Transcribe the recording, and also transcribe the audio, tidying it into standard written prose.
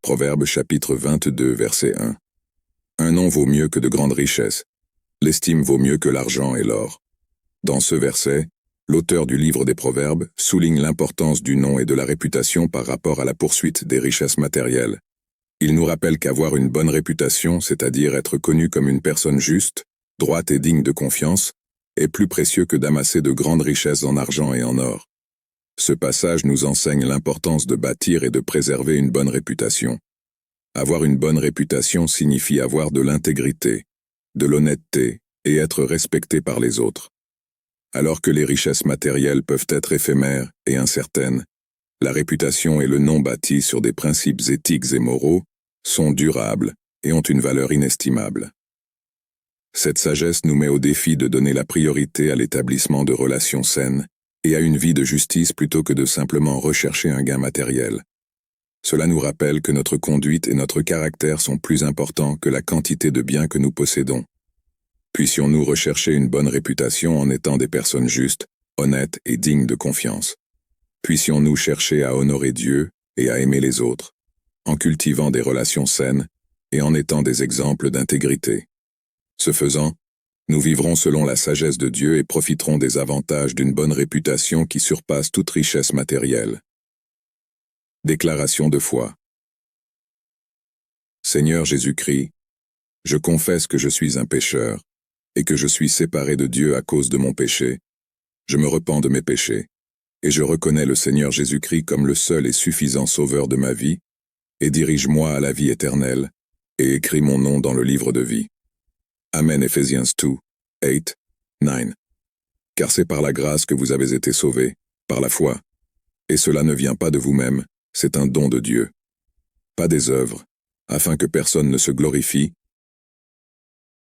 Proverbe chapitre 22 verset 1. Un nom vaut mieux que de grandes richesses. L'estime vaut mieux que l'argent et l'or. Dans ce verset, l'auteur du livre des Proverbes souligne l'importance du nom et de la réputation par rapport à la poursuite des richesses matérielles. Il nous rappelle qu'avoir une bonne réputation, c'est-à-dire être connu comme une personne juste, droite et digne de confiance, est plus précieux que d'amasser de grandes richesses en argent et en or. Ce passage nous enseigne l'importance de bâtir et de préserver une bonne réputation. Avoir une bonne réputation signifie avoir de l'intégrité, de l'honnêteté et être respecté par les autres. Alors que les richesses matérielles peuvent être éphémères et incertaines, la réputation et le nom bâtis sur des principes éthiques et moraux sont durables et ont une valeur inestimable. Cette sagesse nous met au défi de donner la priorité à l'établissement de relations saines et à une vie de justice plutôt que de simplement rechercher un gain matériel. Cela nous rappelle que notre conduite et notre caractère sont plus importants que la quantité de biens que nous possédons. Puissions-nous rechercher une bonne réputation en étant des personnes justes, honnêtes et dignes de confiance. Puissions-nous chercher à honorer Dieu et à aimer les autres, en cultivant des relations saines et en étant des exemples d'intégrité. Ce faisant, nous vivrons selon la sagesse de Dieu et profiterons des avantages d'une bonne réputation qui surpasse toute richesse matérielle. Déclaration de foi. Seigneur Jésus-Christ, je confesse que je suis un pécheur et que je suis séparé de Dieu à cause de mon péché. Je me repens de mes péchés et je reconnais le Seigneur Jésus-Christ comme le seul et suffisant sauveur de ma vie et dirige-moi à la vie éternelle et écris mon nom dans le livre de vie. Amen. Ephésiens 2, 8, 9. Car c'est par la grâce que vous avez été sauvés, par la foi. Et cela ne vient pas de vous-même, c'est un don de Dieu. Pas des œuvres, afin que personne ne se glorifie,